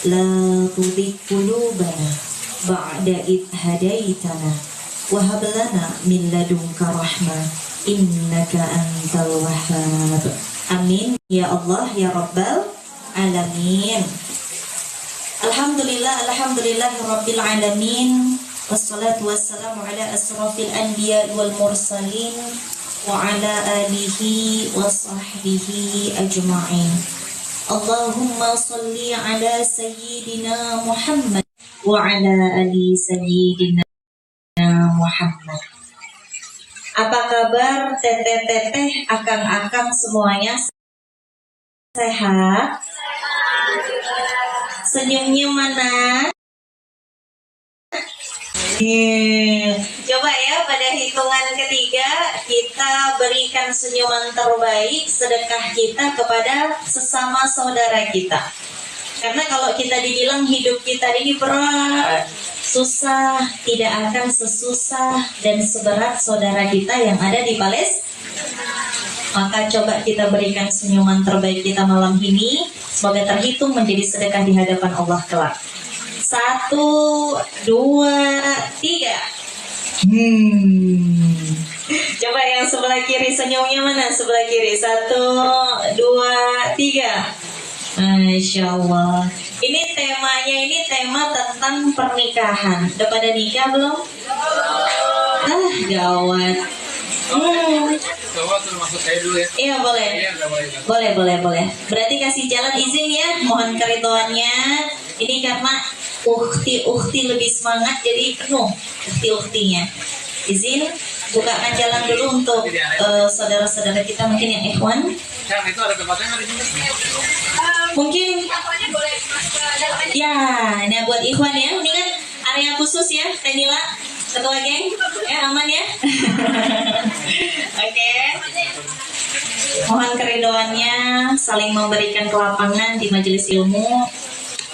la tuzigh qulubana ba'da idh hadaitana wa hab lana min ladunka rahmah innaka antal wahhab. Amin ya Allah ya Rabbal alamin. Alhamdulillah rabbil alamin. Wassalatu wassalamu ala asrafil anbiya wal mursalin wa ala alihi wa sahbihi ajma'in. Allahumma salli ala sayyidina Muhammad wa ala ali sayyidina Muhammad. Apa kabar teteh-teteh, akang-akang semuanya? Sehat? Senyumnya mana? Coba ya, pada hitungan ketiga kita berikan senyuman terbaik sedekah kita kepada sesama saudara kita. Karena kalau kita dibilang hidup kita ini berat, susah, tidak akan sesusah dan seberat saudara kita yang ada di Palestina. Maka coba kita berikan senyuman terbaik kita malam ini, semoga terhitung menjadi sedekah di hadapan Allah kelak. 1, 2, 3. Coba yang sebelah kiri senyumnya mana? Sebelah kiri. 1, 2, 3. Masya Allah. Ini temanya, ini tema tentang pernikahan. Udah pada nikah belum? Gawat. Masuk saya dulu ya. Iya boleh. Boleh. Berarti kasih jalan izin ya. Mohon keridhoannya. Ini karena ukti lebih semangat jadi penuh ukti-uktinya. Izin bukakan jalan dulu untuk saudara-saudara kita mungkin yang ikhwan. Kan itu ada tempatnya nggak di sini? Mungkin boleh masuk ke dalam aja. ya, nah buat ikhwan ya. Ini kan area khusus ya, Tenila, ketua geng. Ya aman ya. Oke. Mohon keridhoannya saling memberikan kelapangan di majelis ilmu.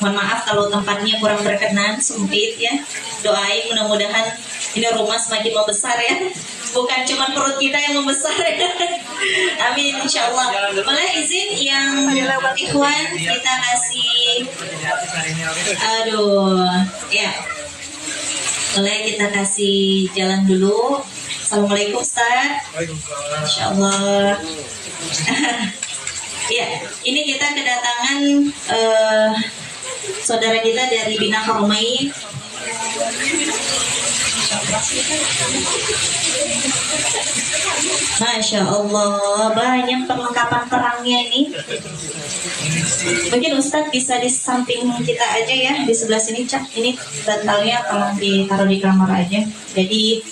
Mohon maaf kalau tempatnya kurang berkenan, sempit ya. Doain mudah-mudahan ini rumah semakin membesar ya. Bukan cuma perut kita yang membesar ya. Amin insyaallah. Boleh izin yang ikhwan kita kasih. Ya. Boleh kita kasih jalan dulu. Assalamualaikum Ustaz. Waalaikumsalam. Insyaallah. Ya, ini kita kedatangan saudara kita dari Bina Harumai. Masya Allah, banyak perlengkapan perangnya ini. Mungkin Ustadz bisa di samping kita aja ya, di sebelah sini Cak. Ini bantalnya tolong ditaruh di kamar aja. Jadi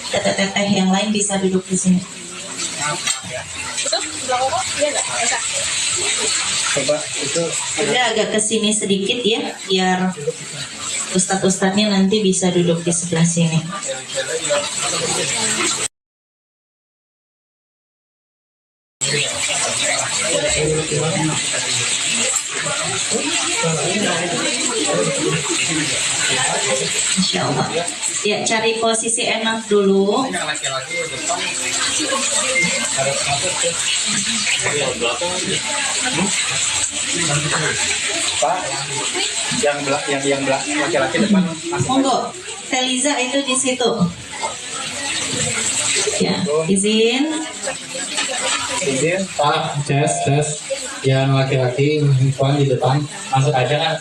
teteh-teteh yang lain bisa duduk di sini. Coba itu Udah agak kesini sedikit ya, biar ustadz-ustadznya nanti bisa duduk di sebelah sini. Insya Allah. Ya, cari posisi enak dulu. yang laki-laki depan harus masuk ke belakang. Pak, yang laki-laki depan masuk. Monggo, Teliza itu di situ. Ya, izin. Izin, Pak, tes. Yang laki-laki ikhwan di depan masuk aja kan.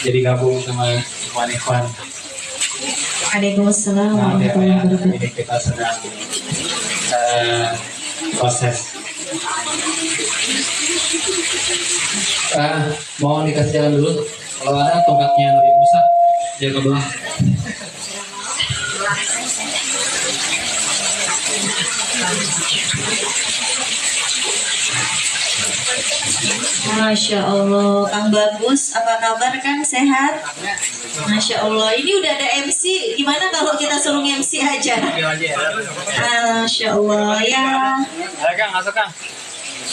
Jadi gabung sama ikhwan. Waalaikumsalam Nah, ya, warahmatullahi wabarakatuh. ini kita sedang proses. Mau dikasih jalan dulu. Kalau ada tongkatnya lebih besar, jaga belah. Masya Allah, Kang Bagus, apa kabar Kang? Sehat? Masya Allah, ini udah ada MC. Gimana kalau kita suruh MC aja? Masya Allah ya. Ayo Kang, masuk Kang.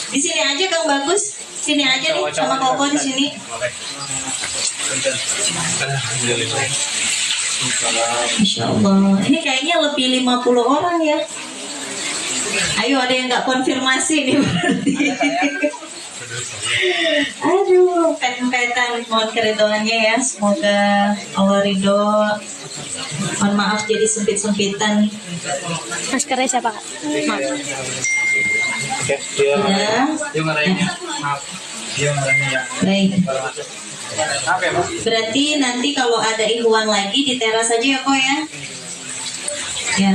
Di sini aja Kang Bagus. Sini aja nih sama Koko di sini. Masya Allah. Ini kayaknya lebih 50 orang ya. Ayo ada yang nggak konfirmasi nih berarti. Aduh, pet-petan, mohon keridoannya ya. Semoga Allah ridho. Mohon maaf jadi sempit-sempitan. Maskernya siapa, Kak? Maaf. Oke, dia Sudah. dia ngarahinnya. Maaf. Dia ngarahinnya. Baik. Maaf ya, Mas. Berarti nanti kalau ada ikhwan lagi di teras aja ya kok ya. Ya.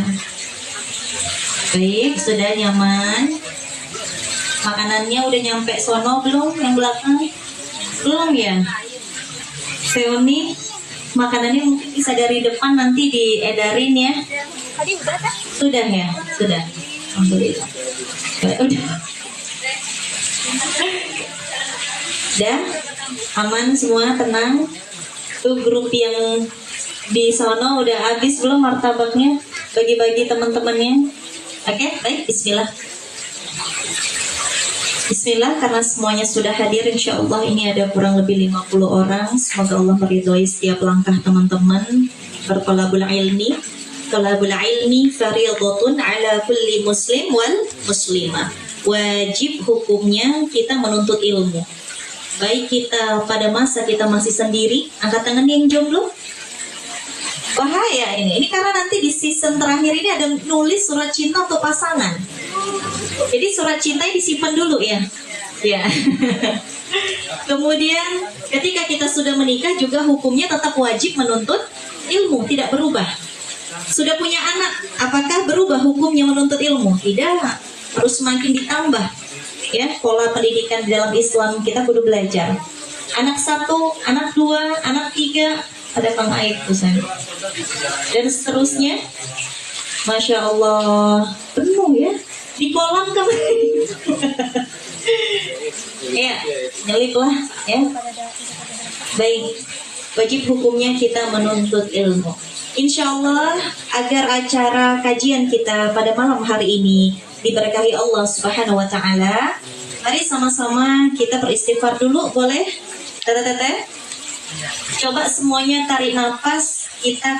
Baik, sudah nyaman. Makanannya udah nyampe sono belum yang belakang? Belum ya? Seoni, makanannya mungkin bisa dari depan nanti diedarin ya. Tadi udah, Kak? Sudah ya? Sudah. Alhamdulillah. Udah. Udah? Aman semua, tenang. Tuh grup yang di sono udah habis belum martabaknya? Bagi-bagi teman-temannya. Oke, baik. Bismillah. Bismillah, karena semuanya sudah hadir, insya Allah ini ada kurang lebih 50 orang. Semoga Allah meridhoi setiap langkah teman-teman bertolabul ilmi. Tolabul ilmi fardhatun ala kulli muslim wal muslimah. Wajib hukumnya kita menuntut ilmu. Baik kita pada masa kita masih sendiri, angkat tangan yang jomblo. Bahaya ini karena nanti di season terakhir ini ada nulis surat cinta untuk pasangan. Jadi surat cintanya disimpan dulu ya. Ya. Kemudian ketika kita sudah menikah juga hukumnya tetap wajib menuntut ilmu, tidak berubah. Sudah punya anak, apakah berubah hukumnya menuntut ilmu? Tidak, harus semakin ditambah. Ya, pola pendidikan di dalam Islam kita kudu belajar. Anak 1, anak 2, anak 3, ada Kang Aib Husain. Dan seterusnya. Masya Allah, penuh ya. Di kolam kemarin. Ya, nyelip lah ya. Baik, wajib hukumnya kita menuntut ilmu. Insya Allah agar acara kajian kita pada malam hari ini diberkahi Allah Subhanahu Wa Taala. Mari sama-sama kita beristighfar dulu, boleh? Teteh-teteh, coba semuanya tarik nafas, kita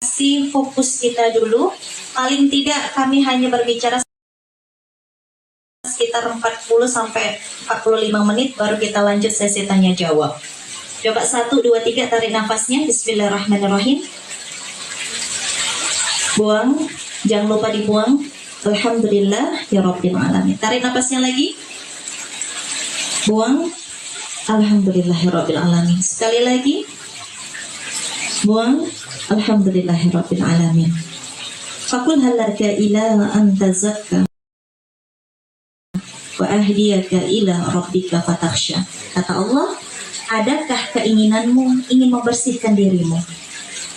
kasih fokus kita dulu. Paling tidak kami hanya berbicara sekitar 40 sampai 45 menit baru kita lanjut sesi tanya jawab. Coba 1, 2, 3 tarik nafasnya. Bismillahirrahmanirrahim. Buang, jangan lupa dibuang. Alhamdulillah ya Rabbil alamin. Tarik nafasnya lagi. Buang. Alhamdulillah ya Rabbil alamin. Sekali lagi. Buang. Alhamdulillah ya Rabbil alamin. Fakul halarka ila anta zakka wa ahdiyaka ila rabbika fatakhsha. Kata Allah, adakah keinginanmu ingin membersihkan dirimu?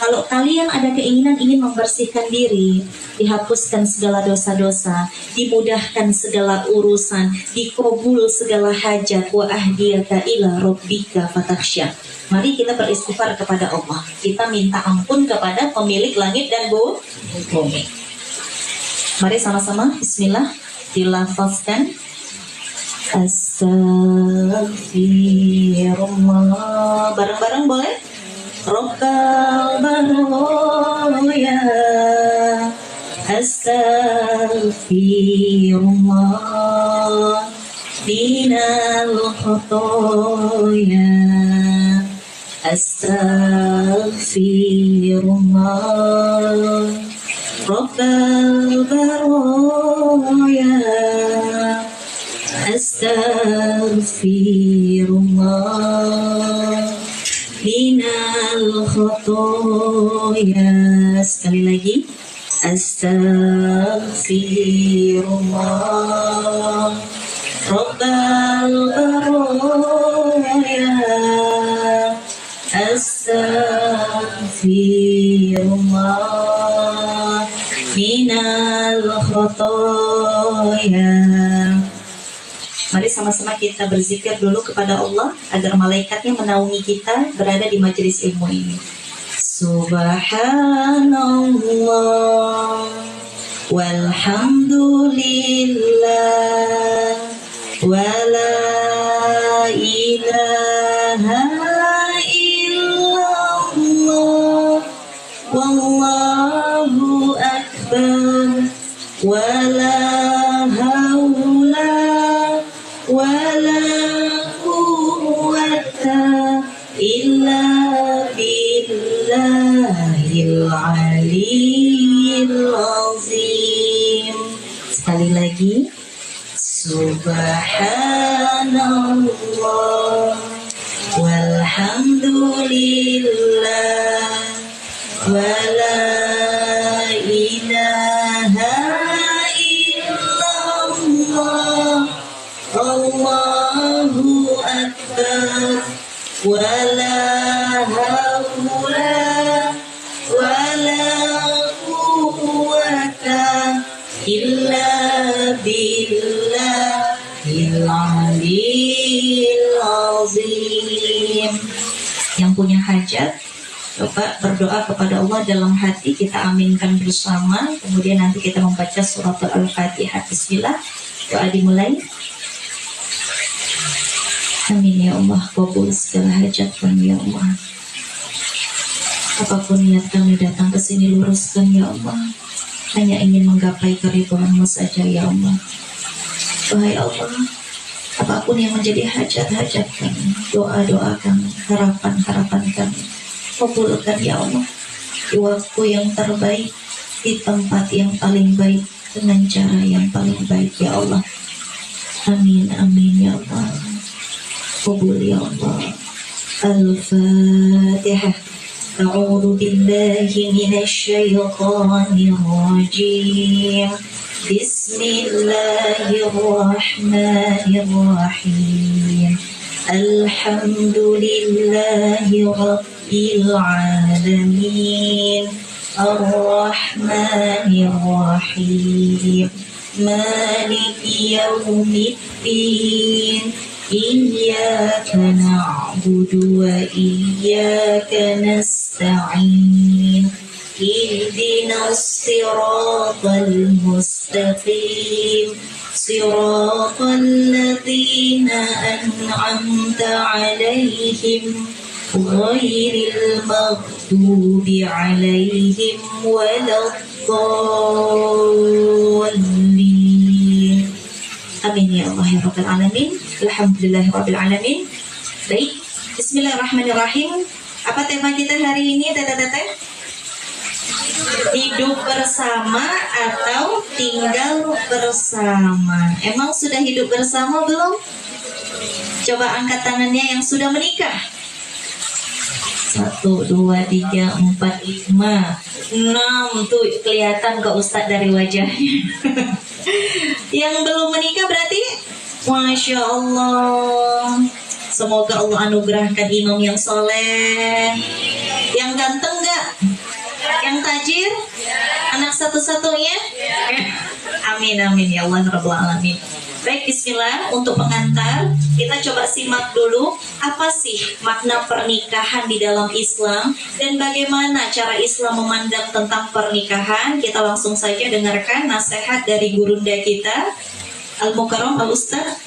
Kalau kalian ada keinginan ingin membersihkan diri, dihapuskan segala dosa-dosa, dimudahkan segala urusan, dikabul segala hajat, wa ahdiyaka ila rabbika fatakhsha. Mari kita beristighfar kepada Allah. Kita minta ampun kepada pemilik langit dan bumi. Mari sama-sama bismillah dilafazkan. Astaghfirullah. Bareng-bareng boleh? Rabbal baraya. Astaghfirullah minal khotoya. Astaghfirullah Rabbal baraya. Astaghfirullah minal khotoya. Sekali lagi. Astaghfirullah Rabbal baraya. Astaghfirullah minal khotoya. Mari sama-sama kita berzikir dulu kepada Allah agar malaikatnya menaungi kita berada di majelis ilmu ini. Subhanallah walhamdulillah wala ilaha illallah wallahu akbar wala haula Alhamdulillah wa la ilaha illallah Allahu akbar wa la haula wa la quwwata illa billahil aliyyil azim. Yang punya hajat, coba berdoa kepada Allah dalam hati, kita aminkan bersama. Kemudian nanti kita membaca surat Al-Fatihah. Bismillah, doa dimulai. Amin ya Allah, kabul segala hajat kami ya Allah. Apapun niat kami datang ke sini, luruskan ya Allah. Hanya ingin menggapai keridhaan-Mu saja ya Allah. Wahai Allah, apapun yang menjadi hajat-hajat kami, doa-doa kami, harapan-harapan kami, kabulkan ya Allah di waktu yang terbaik, di tempat yang paling baik, dengan cara yang paling baik ya Allah. Amin amin ya Allah. Kabul ya Allah. Al-Fatihah. A'udzu billahi minasy syaithanir rajim. Bismillahirrahmanirrahim. Alhamdulillahi rabbil alamin. Ar-Rahmanir Rahim. Maliki yaumiddin. Iyyaka na'budu wa iyyaka nasta'in. Ihdinas siratal mustaqim. Siratal ladzina an'amta 'alaihim ghairil maghdubi 'alaihim waladdallin. Amin ya Allah ya Rabbal Alamin. Alhamdulillahirabbil alamin. Baik, bismillahirrahmanirrahim. Apa tema kita hari ini, Teteh? Hidup bersama atau tinggal bersama. Emang sudah hidup bersama belum? Coba angkat tangannya yang sudah menikah. 1, 2, 3, 4, 5, 6. Tuh kelihatan ke Ustadz dari wajahnya. Yang belum menikah berarti Masya Allah. Semoga Allah anugerahkan imam yang soleh. Yang ganteng gak? Yang tajir? Anak satu-satunya? Amin amin ya Allah Rabbal Alamin. Baik, bismillah. Untuk pengantar, kita coba simak dulu apa sih makna pernikahan di dalam Islam dan bagaimana cara Islam memandang tentang pernikahan. Kita langsung saja dengarkan nasihat dari gurunda kita, Al-Mukarram Al-Ustaz.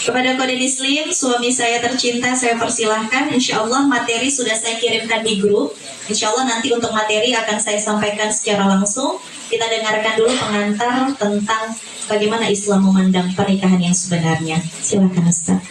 Kepada Kode Muslim, suami saya tercinta, saya persilahkan. Insya Allah materi sudah saya kirimkan di grup. Insya Allah nanti untuk materi akan saya sampaikan secara langsung. Kita dengarkan dulu pengantar tentang bagaimana Islam memandang pernikahan yang sebenarnya. Silakan Ustaz.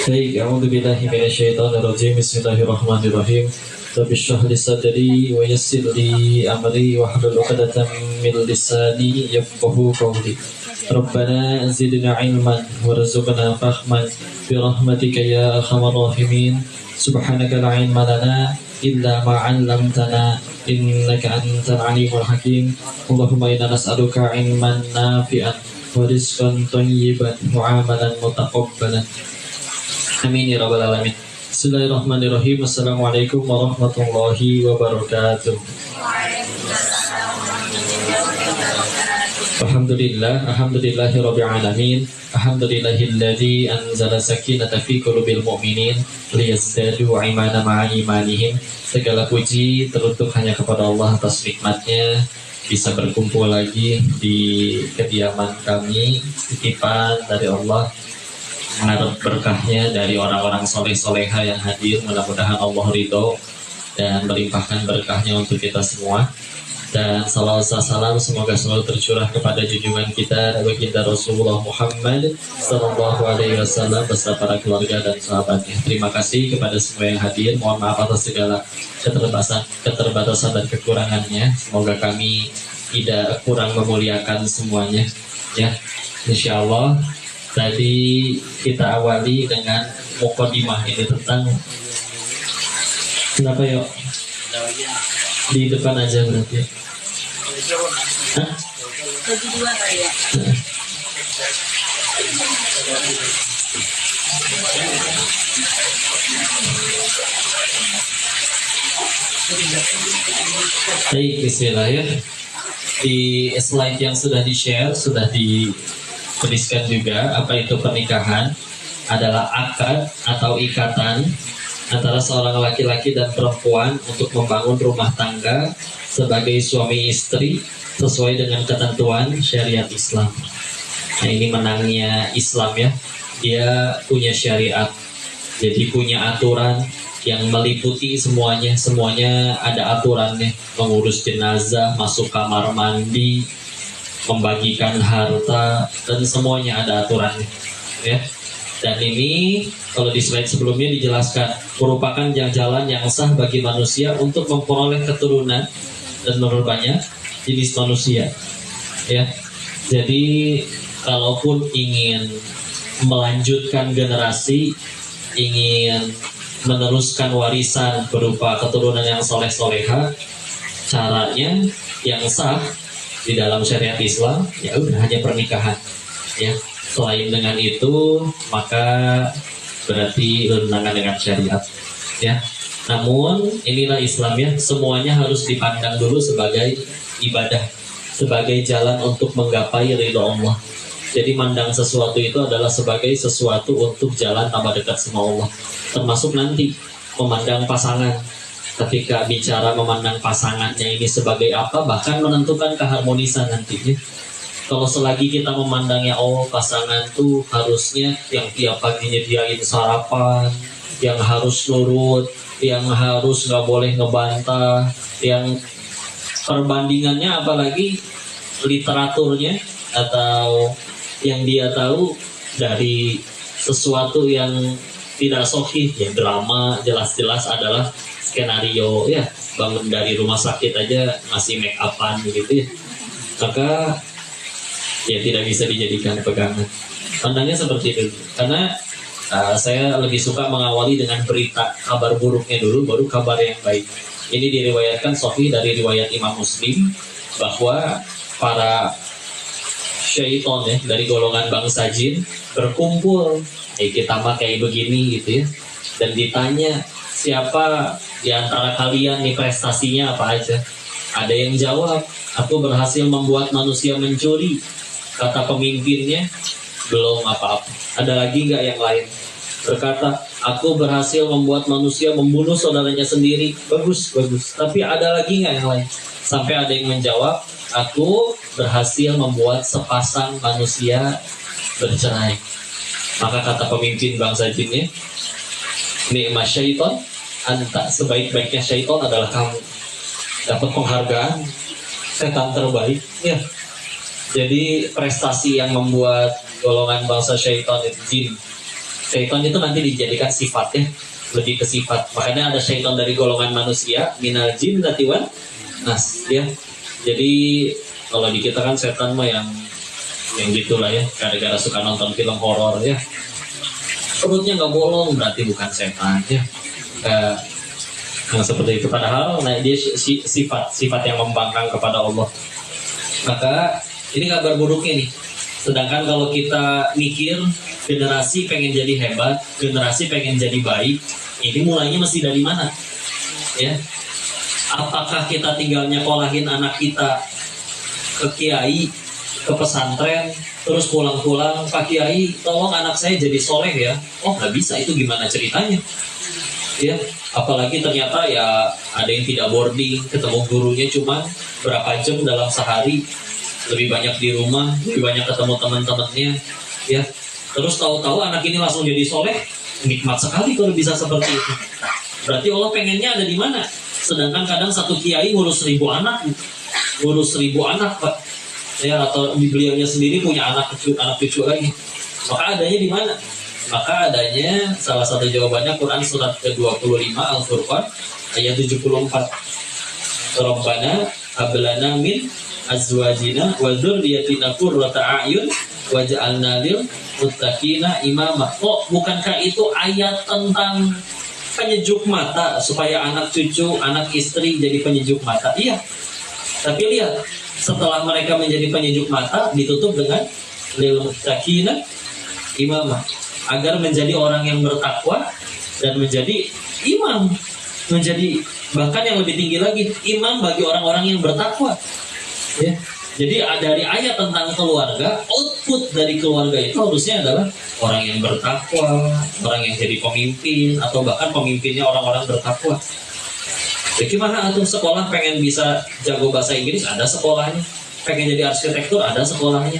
Baik, a'udzu billahi minasyaitonir rajim. Bismillahirrahmanirrahim. Rabbi shrah li sadri wa yassir li amri wahlul 'uqdatam min lisani yafqahu qawli. Rabbana zidna ilman warzuqna fahman bi rahmatika ya arhamar rahimin. Subhanaka la ilma lana illa ma 'allamtana innaka antal alimul hakim. Allahumma inna nas'aluka ilman nafi'an wa rizqan thayyiban wa 'amalan mutaqabbalan. Amin ya rabbal alamin. Bismillahirrahmanirrahim. Assalamualaikum warahmatullahi wabarakatuh. Alhamdulillahi rabbil alamin. Alhamdulillahilladzi anzala sakinata fi qulubil mu'minin liyazdadu imana ma'a imanihim. Segala puji teruntuk hanya kepada Allah atas nikmatnya bisa berkumpul lagi di kediaman kami, titipan dari Allah, mengharap berkahnya dari orang-orang soleh-soleha yang hadir. Mudah-mudahan Allah ridho dan melimpahkan berkahnya untuk kita semua. Dan salawat salam semoga selalu tercurah kepada junjungan kita baginda Rasulullah Muhammad sallallahu alaihi wasallam beserta para keluarga dan sahabatnya. Terima kasih kepada semua yang hadir. Mohon maaf atas segala keterbatasan dan kekurangannya. Semoga kami tidak kurang memuliakan semuanya ya. Insya Allah tadi kita awali dengan mukadimah ini tentang kenapa yuk di depan aja berarti. Hah? Bagi dua kali ya. Baik, bismillah ya. Di slide yang sudah di-share, sudah dituliskan juga apa itu pernikahan adalah akad atau ikatan antara seorang laki-laki dan perempuan untuk membangun rumah tangga sebagai suami istri sesuai dengan ketentuan syariat Islam. Nah, ini menangnya Islam ya. Dia punya syariat, jadi punya aturan yang meliputi semuanya ada aturannya. Mengurus jenazah, masuk kamar mandi, membagikan harta, dan semuanya ada aturannya ya. Dan ini kalau di slide sebelumnya dijelaskan merupakan jalan yang sah bagi manusia untuk memperoleh keturunan dan banyak jenis manusia ya. Jadi kalaupun ingin melanjutkan generasi, ingin meneruskan warisan berupa keturunan yang soleh-soleha, caranya yang sah di dalam syariat Islam ya udah hanya pernikahan ya. Selain dengan itu maka berarti bertentangan dengan syariat ya. Namun inilah Islam ya, semuanya harus dipandang dulu sebagai ibadah, sebagai jalan untuk menggapai ridho Allah. Jadi mandang sesuatu itu adalah sebagai sesuatu untuk jalan tambah dekat sama Allah. Termasuk nanti memandang pasangan. Ketika bicara memandang pasangannya ini sebagai apa, bahkan menentukan keharmonisan nantinya. Kalau selagi kita memandangnya, oh pasangan tuh harusnya yang tiap pagi nyediain sarapan, yang harus nurut, yang harus nggak boleh ngebantah, yang perbandingannya apalagi literaturnya atau yang dia tahu dari sesuatu yang tidak sahih, ya drama jelas-jelas adalah skenario ya, bangun dari rumah sakit aja masih make upan gitu ya, maka ya tidak bisa dijadikan pegangan. Pandangnya seperti itu. Karena saya lebih suka mengawali dengan berita kabar buruknya dulu, baru kabar yang baik. Ini diriwayatkan sahih dari riwayat Imam Muslim bahwa para syaiton ya dari golongan bangsa jin berkumpul, kita mah kayak begini gitu ya, dan ditanya siapa di antara kalian nih prestasinya apa aja. Ada yang jawab, aku berhasil membuat manusia mencuri. Kata pemimpinnya, belum apa-apa. Ada lagi nggak yang lain? Berkata, aku berhasil membuat manusia membunuh saudaranya sendiri. Bagus, bagus. Tapi ada lagi nggak yang lain? Sampai ada yang menjawab, aku berhasil membuat sepasang manusia bercerai. Maka kata pemimpin bangsa jinnya, ni'ma syaiton, anta, sebaik-baiknya syaiton adalah kamu. Dapat penghargaan, setan terbaik. Ya. Jadi prestasi yang membuat golongan bangsa syaitan itu jin. Syaitan itu nanti dijadikan sifat ya, lebih ke sifat. Makanya ada syaitan dari golongan manusia, minal jin natiwan nas ya. Jadi kalau di kita kan setan mah yang gitulah ya, gara-gara suka nonton film horor ya. Perutnya nggak bolong berarti bukan setan ya. Nah, seperti itu. Padahal nah, dia sifat yang membangkang kepada Allah. Maka ini kabar buruknya nih. Sedangkan kalau kita mikir generasi pengen jadi hebat, generasi pengen jadi baik, ini mulainya mesti dari mana? Ya, apakah kita tinggal nyekolahin anak kita ke kiai, ke pesantren, terus pulang-pulang, Pak Kiai, tolong anak saya jadi soleh ya? Oh nggak bisa, itu gimana ceritanya? Ya, apalagi ternyata ya ada yang tidak boarding, ketemu gurunya cuma berapa jam dalam sehari. Lebih banyak di rumah, lebih banyak ketemu teman-temannya, ya. Terus tahu-tahu anak ini langsung jadi soleh, nikmat sekali kalau bisa seperti itu. Berarti Allah pengennya ada di mana? Sedangkan kadang satu kiai ngurus 1000 anak, Pak, ya, atau beliaunya sendiri punya anak cucu lagi. Maka adanya di mana? Maka adanya salah satu jawabannya Quran surat ke-25 Al-Furqan ayat 74. Rabbana hablana min azwajina wa dzurriyyatina qurrata a'yun waj'alna lil muttaqina imama. Oh, bukankah itu ayat tentang penyejuk mata supaya anak cucu, anak istri jadi penyejuk mata? Iya. Tapi lihat, setelah mereka menjadi penyejuk mata ditutup dengan lil muttaqina imama, agar menjadi orang yang bertakwa dan menjadi imam, menjadi bahkan yang lebih tinggi lagi, imam bagi orang-orang yang bertakwa. Ya. Jadi dari ayat tentang keluarga, output dari keluarga itu harusnya adalah orang yang bertakwa, orang yang jadi pemimpin, atau bahkan pemimpinnya orang-orang bertakwa. Ya, gimana atau sekolah pengen bisa jago bahasa Inggris, ada sekolahnya. Pengen jadi arsitektur, ada sekolahnya.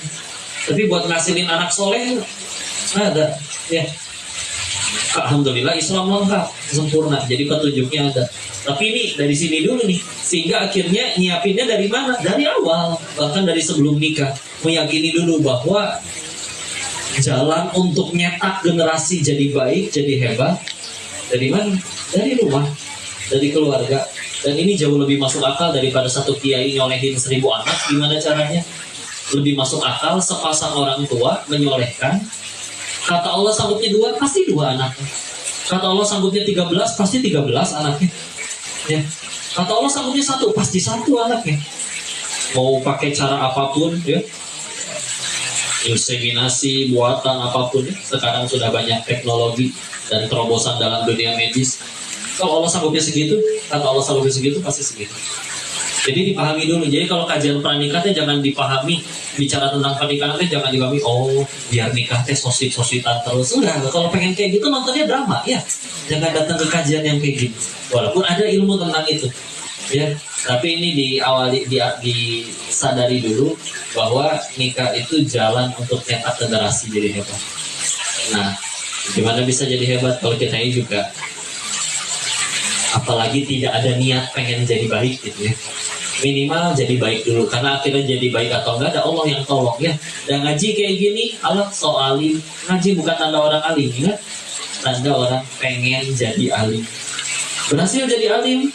Tapi buat ngasilin anak soleh, ada. Ya. Alhamdulillah Islam lengkap, sempurna. Jadi petunjuknya ada. Tapi ini dari sini dulu nih. Sehingga akhirnya nyiapinnya dari mana? Dari awal. Bahkan dari sebelum nikah. Meyakini dulu bahwa jalan untuk nyetak generasi jadi baik, jadi hebat. Dari mana? Dari rumah. Dari keluarga. Dan ini jauh lebih masuk akal daripada satu kiai nyolehin 1000 anak. Gimana caranya? Lebih masuk akal sepasang orang tua menyolehkan. Kata Allah sanggupnya 2, pasti 2 anaknya. Kata Allah sanggupnya 13, pasti 13 anaknya. Ya. Kata Allah sanggupnya 1, pasti 1 anaknya. Mau pakai cara apapun, ya. Inseminasi, buatan apapun, ya. Sekarang sudah banyak teknologi dan terobosan dalam dunia medis. Kalau Allah sanggupnya segitu, kata Allah sanggupnya segitu, pasti segitu. Jadi dipahami dulu. Jadi kalau kajian pranikah jangan dipahami, bicara tentang pernikahan jangan dipahami, oh biar nikah sosit-sositan terus. Udah, kalau pengen kayak gitu nontonnya drama, ya. Jangan datang ke kajian yang kayak gini. Walaupun ada ilmu tentang itu, ya. Tapi ini disadari dulu bahwa nikah itu jalan untuk nyetak generasi jadi hebat. Nah, gimana bisa jadi hebat kalau kita ini juga apalagi tidak ada niat pengen jadi baik gitu ya. Minimal jadi baik dulu, karena akhirnya jadi baik atau enggak ada Allah yang tolong ya. Dan ngaji kayak gini, Allah soalim. Ngaji bukan tanda orang alim ya, tanda orang pengen jadi alim. Berhasil jadi alim,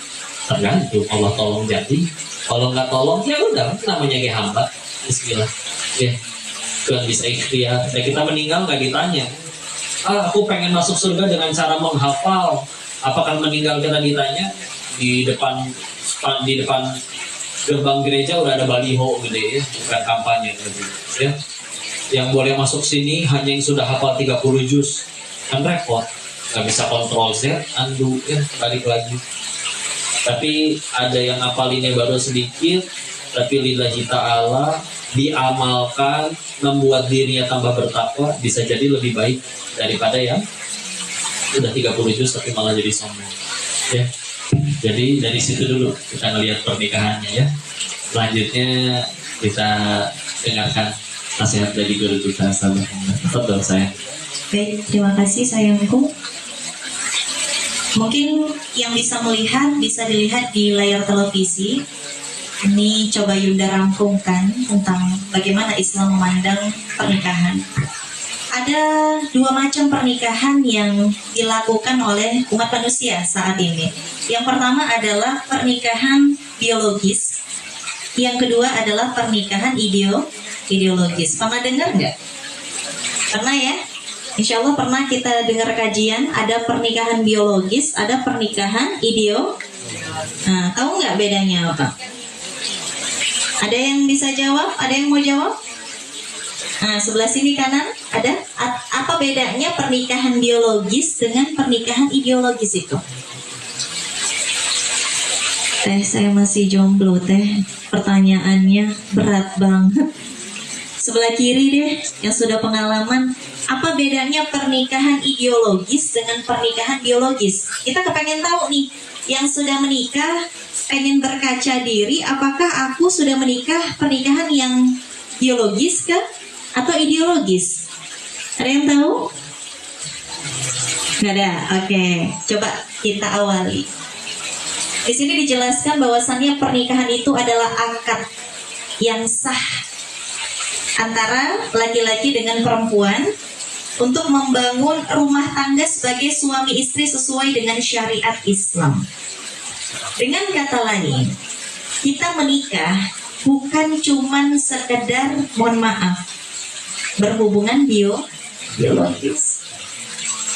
tergantung Allah tolong jadi. Kalau nggak tolong ya udah, namanya kayak hamba. Bismillah ya, Tuhan bisa ikhtiar. Dan kita meninggal nggak ditanya, aku pengen masuk surga dengan cara menghafal. Apakah meninggal kita ditanya? Di depan gerbang gereja udah ada baliho gede ya, bukan kampanye gitu ya. Yang boleh masuk sini hanya yang sudah hafal 30 juz. Kan repot, nggak bisa kontrol Z, undo ya, balik lagi. Tapi ada yang hafalinnya baru sedikit, tapi lillahi ta'ala diamalkan, membuat dirinya tambah bertakwa, bisa jadi lebih baik daripada yang udah 30 juz tapi malah jadi sombong ya. Jadi dari situ dulu kita ngelihat pernikahannya ya. Selanjutnya kita dengarkan nasihat dari guru kita, sahabat. Tetap saya. Baik, terima kasih sayangku. Mungkin yang bisa melihat bisa dilihat di layar televisi. Ini coba Yunda rangkumkan tentang bagaimana Islam memandang pernikahan. Ada 2 macam pernikahan yang dilakukan oleh umat manusia saat ini. Yang pertama adalah pernikahan biologis. Yang kedua adalah pernikahan ideologis. Pernah dengar nggak? Pernah ya? Insya Allah pernah kita dengar kajian. Ada pernikahan biologis, ada pernikahan Nah, tahu nggak bedanya apa? Ada yang bisa jawab? Ada yang mau jawab? Nah, sebelah sini kanan ada apa bedanya pernikahan biologis dengan pernikahan ideologis itu? Teh, saya masih jomblo teh. Pertanyaannya berat banget. Sebelah kiri deh, yang sudah pengalaman. Apa bedanya pernikahan ideologis dengan pernikahan biologis? Kita kepengen tahu nih, yang sudah menikah pengen berkaca diri, apakah aku sudah menikah pernikahan yang biologis kah? Atau ideologis? Ada yang tahu? Nggak ada? Oke, coba kita awali. Di sini dijelaskan bahwasannya pernikahan itu adalah akad yang sah antara laki-laki dengan perempuan untuk membangun rumah tangga sebagai suami istri sesuai dengan syariat Islam. Dengan kata lain, kita menikah bukan cuman sekedar, mohon maaf, berhubungan biologis.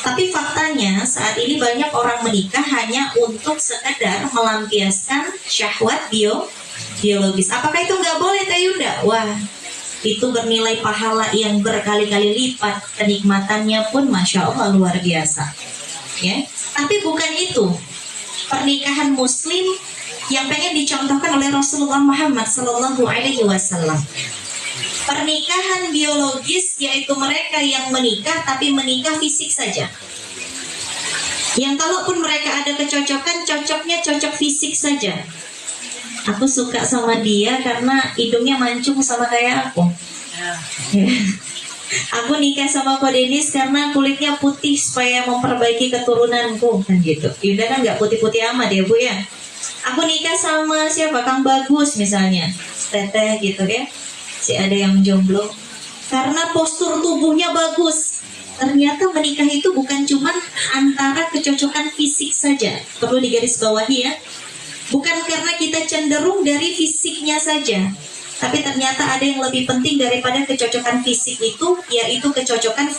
Tapi faktanya saat ini banyak orang menikah hanya untuk sekedar melampiaskan syahwat biologis. Apakah itu nggak boleh, Teh Yunda? Wah, itu bernilai pahala yang berkali-kali lipat, kenikmatannya pun Masya Allah luar biasa. Ya, tapi bukan itu pernikahan Muslim yang pengen dicontohkan oleh Rasulullah Muhammad Sallallahu Alaihi Wasallam. Pernikahan biologis yaitu mereka yang menikah tapi menikah fisik saja. Yang kalaupun mereka ada kecocokan, cocoknya cocok fisik saja. Aku suka sama dia karena hidungnya mancung sama kayak aku. Aku nikah sama Ko Denis karena kulitnya putih supaya memperbaiki keturunanku, kan gitu. Yunda kan nggak putih-putih amat ya Bu ya. Aku nikah sama siapa? Kang Bagus misalnya, Teteh gitu ya. Si ada yang jomblo karena postur tubuhnya bagus. Ternyata menikah itu bukan cuman antara kecocokan fisik saja, perlu digarisbawahi ya. Bukan karena kita cenderung dari fisiknya saja, tapi ternyata ada yang lebih penting daripada kecocokan fisik itu, yaitu kecocokan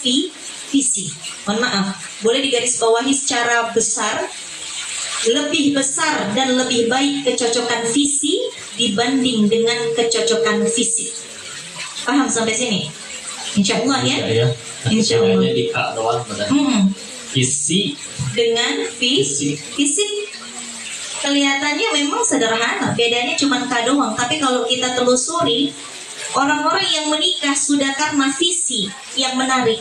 visi. Mohon maaf, boleh digarisbawahi secara besar, lebih besar dan lebih baik kecocokan visi dibanding dengan kecocokan fisik. Paham sampai sini? Insya Allah ya. Ya. Insya Allah. Di K doang pada. Isi Dengan fisik kelihatannya memang sederhana, bedanya cuma K doang. Tapi kalau kita telusuri, orang-orang yang menikah sudah karena visi yang menarik,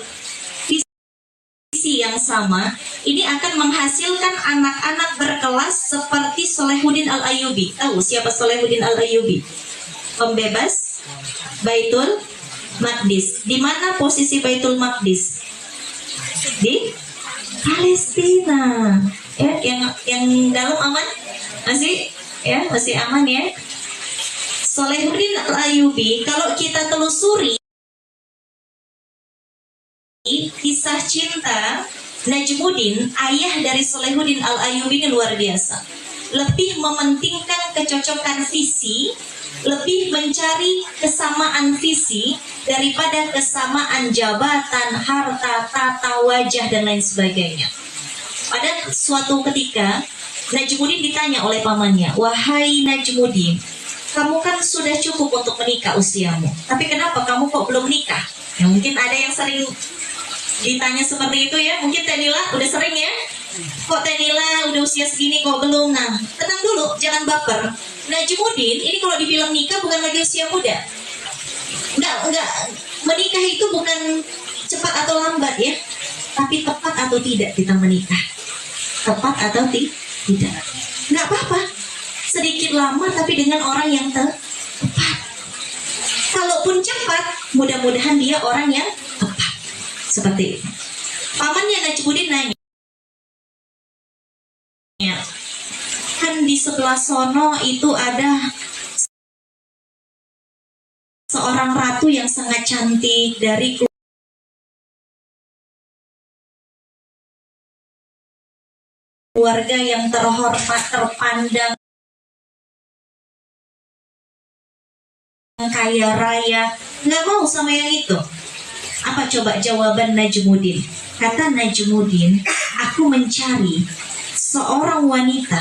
visi yang sama, ini akan menghasilkan anak-anak berkelas seperti Shalahuddin Al-Ayyubi. Tahu siapa Shalahuddin Al-Ayyubi? Pembebas Baitul Maqdis. Di mana posisi Baitul Maqdis? Di Palestina. Ya, yang dalam aman? Masih ya, masih aman ya. Shalahuddin Al-Ayyubi, kalau kita telusuri kisah cinta Najmuddin, ayah dari Shalahuddin Al-Ayyubi ini luar biasa. Lebih mementingkan kecocokan visi, lebih mencari kesamaan visi daripada kesamaan jabatan, harta, tata wajah dan lain sebagainya. Pada suatu ketika Najmuddin ditanya oleh pamannya, "Wahai Najmuddin, kamu kan sudah cukup untuk menikah usiamu, tapi kenapa kamu kok belum menikah?" Ya, mungkin ada yang sering ditanya seperti itu ya. Mungkin Teh Nila udah sering ya. Kok Teh Nila udah usia segini kok belum? Nah, tenang dulu, jangan baper. Najmuddin ini kalau dibilang nikah bukan lagi usia muda. Enggak. Menikah itu bukan cepat atau lambat ya, tapi tepat atau tidak kita menikah. Tepat atau tidak. Enggak apa-apa. Sedikit lama tapi dengan orang yang tepat. Kalaupun cepat, mudah-mudahan dia orang yang tepat. Seperti itu. Pamannya Najmuddin nanya, kan di sebelah sono itu ada seorang ratu yang sangat cantik dari keluarga yang terhormat, terpandang, kaya raya. Nggak mau sama yang itu. Apa coba jawaban Najmuddin? Kata Najmuddin, aku mencari seorang wanita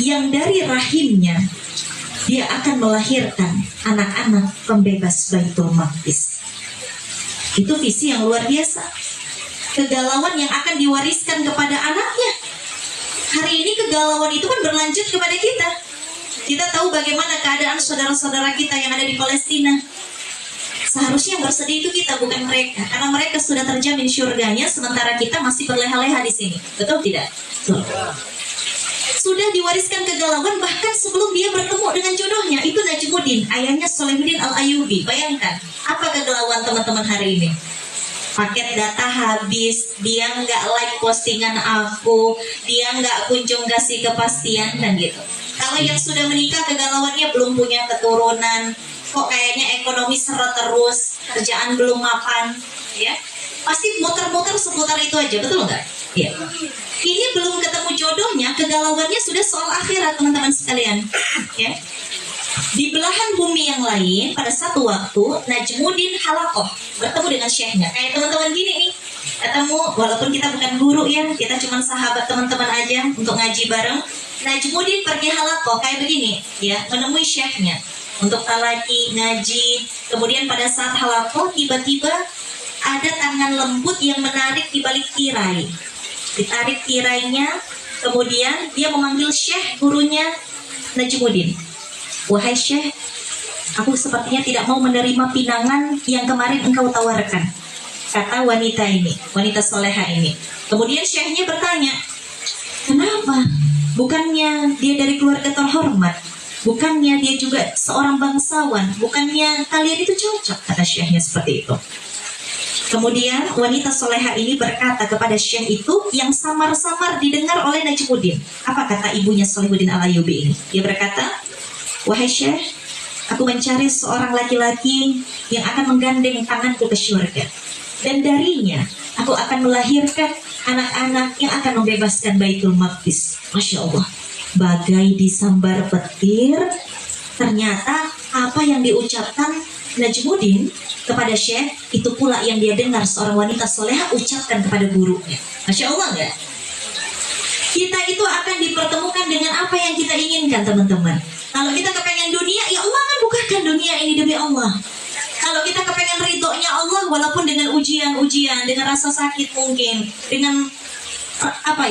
yang dari rahimnya dia akan melahirkan anak-anak pembebas Baitul Maqdis. Itu visi yang luar biasa. Kegalauan yang akan diwariskan kepada anaknya. Hari ini kegalauan itu kan berlanjut kepada kita. Kita tahu bagaimana keadaan saudara-saudara kita yang ada di Palestina. Seharusnya yang bersedih itu kita, bukan mereka, karena mereka sudah terjamin syurganya, sementara kita masih berleha-leha di sini. Betul tidak? Betul. Sudah diwariskan kegalauan bahkan sebelum dia bertemu dengan jodohnya. Itu Najmuddin, ayahnya Shalahuddin Al-Ayyubi. Bayangkan, apa kegalauan teman-teman hari ini? Paket data habis, dia nggak like postingan aku, dia nggak kunjung kasih kepastian, dan gitu. Kalau yang sudah menikah kegalauannya belum punya keturunan, kok kayaknya ekonomi seret terus, kerjaan belum mapan, ya pasti muter-muter seputar itu aja, betul nggak? Ya. Ini belum ketemu jodohnya, kegalauannya sudah soal akhirat teman-teman sekalian, ya. Di belahan bumi yang lain, pada satu waktu, Najmuddin halakoh, bertemu dengan syekhnya. Kayak teman-teman gini nih, ketemu, walaupun kita bukan guru ya, kita cuma sahabat teman-teman aja untuk ngaji bareng. Najmuddin pergi halakoh, kayak begini, ya, menemui syekhnya untuk talaki, ngaji. Kemudian pada saat halakoh, tiba-tiba ada tangan lembut yang menarik di balik tirai. Ditarik tirainya, kemudian dia memanggil syekh gurunya Najmuddin. Wahai syekh, aku sepertinya tidak mau menerima pinangan yang kemarin engkau tawarkan, kata wanita ini, wanita soleha ini. Kemudian syekhnya bertanya, kenapa? Bukannya dia dari keluarga terhormat? Bukannya dia juga seorang bangsawan? Bukannya kalian itu cocok? Kata syekhnya seperti itu. Kemudian wanita soleha ini berkata kepada syekh itu yang samar-samar didengar oleh Najmuddin. Apa kata ibunya Shalihuddin Al-Ayyubi ini? Dia berkata, wahai syekh, aku mencari seorang laki-laki yang akan menggandeng tanganku ke syurga. Dan darinya, aku akan melahirkan anak-anak yang akan membebaskan Baitul Maqdis. Masya Allah, bagai disambar petir, ternyata apa yang diucapkan Najmuddin kepada syekh, itu pula yang dia dengar seorang wanita soleha ucapkan kepada gurunya. Masya Allah nggak? Kita itu akan dipertemukan dengan apa yang kita inginkan, teman-teman. Kalau kita kepengen dunia, ya Allah kan bukakan dunia ini demi Allah. Kalau kita kepengen ridhonya Allah, walaupun dengan ujian-ujian, dengan rasa sakit mungkin, dengan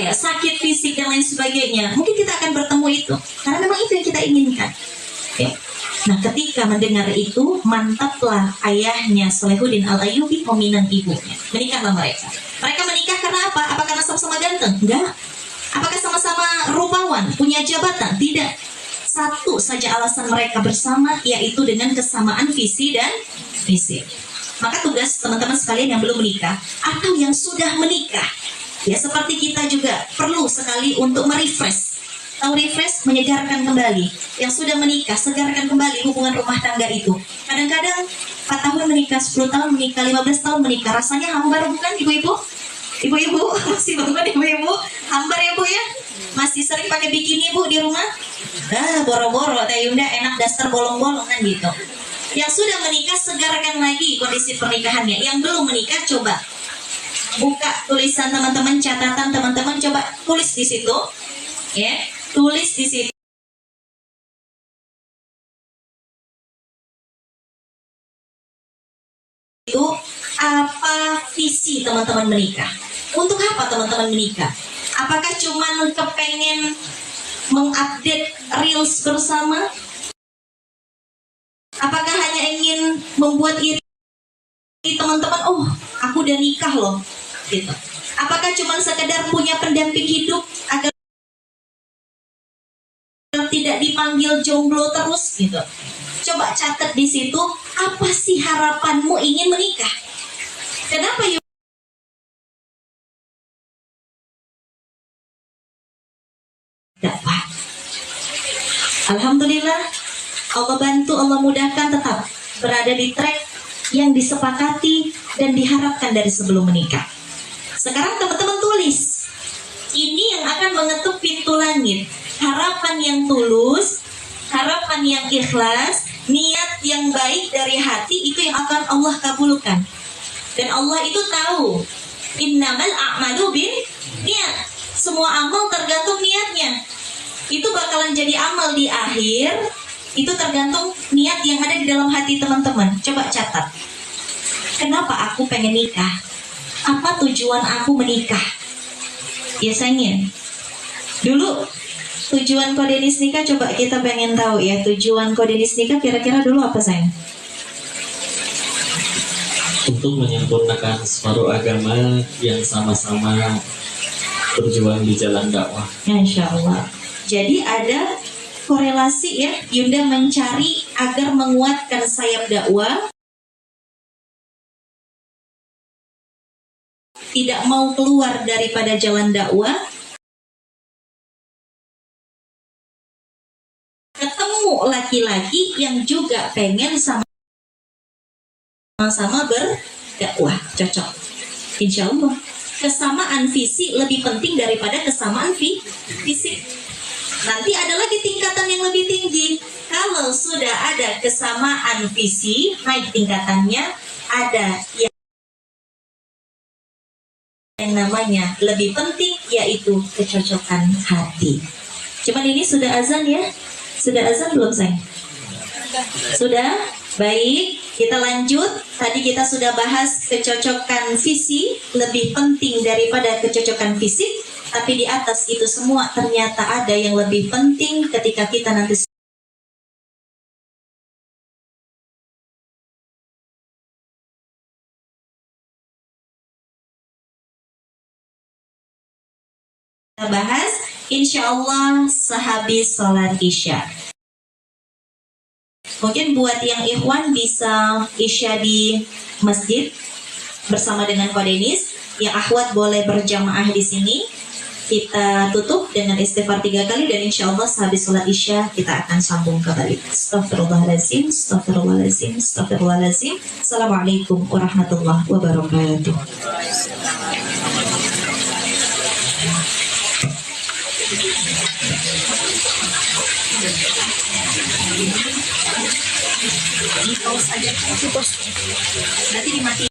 sakit fisik dan lain sebagainya, mungkin kita akan bertemu itu. Karena memang itu yang kita inginkan. Okay. Nah, ketika mendengar itu, mantaplah ayahnya Shalihuddin Al-Ayyubi meminang ibunya. Menikahlah mereka. Mereka menikah karena apa? Apa karena sama-sama ganteng? Enggak. Apakah sama-sama rupawan, punya jabatan? Tidak. Satu saja alasan mereka bersama, yaitu dengan kesamaan visi dan misi. Maka tugas teman-teman sekalian yang belum menikah atau yang sudah menikah, ya seperti kita juga perlu sekali untuk merefresh. Tahu refresh, menyegarkan kembali. Yang sudah menikah, segarkan kembali hubungan rumah tangga itu. Kadang-kadang 4 tahun menikah, 10 tahun menikah, 15 tahun menikah, rasanya hambar bukan ibu-ibu? Ibu-ibu, masih banget ibu-ibu, hambar ya bu ya? Masih sering pakai bikini bu di rumah? Boro-boro, Teh Yunda enak daster bolong-bolong kan gitu. Yang sudah menikah, segarkan lagi kondisi pernikahannya. Yang belum menikah, coba buka tulisan teman-teman, catatan teman-teman, coba tulis di situ, ya. Tulis di situ apa visi teman-teman menikah. Untuk apa teman-teman menikah? Apakah cuma kepengen mengupdate reels bersama? Apakah hanya ingin membuat iri teman-teman? Oh, aku udah nikah loh, gitu. Apakah cuma sekedar punya pendamping hidup agar tidak dipanggil jomblo terus gitu? Coba catat di situ, apa sih harapanmu ingin menikah? Kenapa yuk? Dapat. Alhamdulillah, Allah bantu, Allah mudahkan, tetap berada di track yang disepakati dan diharapkan dari sebelum menikah. Sekarang teman-teman tulis, ini yang akan mengetuk pintu langit. Harapan yang tulus, harapan yang ikhlas, niat yang baik dari hati, itu yang akan Allah kabulkan. Dan Allah itu tahu, innamal a'malu bin niat. Semua amal tergantung niatnya. Itu bakalan jadi amal di akhir, itu tergantung niat yang ada di dalam hati teman-teman. Coba catat, kenapa aku pengen nikah? Apa tujuan aku menikah? Biasanya dulu tujuan Kodenis nikah, coba kita pengen tahu ya, tujuan Kodenis nikah kira-kira dulu apa sayang? Untuk menyempurnakan separuh agama yang sama-sama berjuang di jalan dakwah. Insya Allah. Jadi ada korelasi ya, Yunda mencari agar menguatkan sayap dakwah, tidak mau keluar daripada jalan dakwah, ketemu laki-laki yang juga pengen sama-sama berdakwah, cocok. Insya Allah kesamaan visi lebih penting daripada kesamaan fisik. Nanti ada lagi tingkatan yang lebih tinggi. Kalau sudah ada kesamaan visi, naik tingkatannya, ada yang namanya lebih penting, yaitu kecocokan hati. Cuman ini sudah azan ya? Sudah azan belum sayang? Sudah? Baik, kita lanjut. Tadi kita sudah bahas kecocokan visi lebih penting daripada kecocokan fisik. Tapi di atas itu semua ternyata ada yang lebih penting ketika kita nanti kita bahas, insya Allah sehabis sholat isya. Mungkin buat yang ikhwan bisa isya di masjid bersama dengan Kodenis. Yang akhwat boleh berjamaah di sini. Kita tutup dengan istighfar 3 kali dan insya Allah sehabis sholat isya kita akan sambung kembali. Astaghfirullahaladzim, astaghfirullahaladzim, astaghfirullahaladzim. Assalamualaikum warahmatullahi wabarakatuh. Di pause aja, nanti dimati.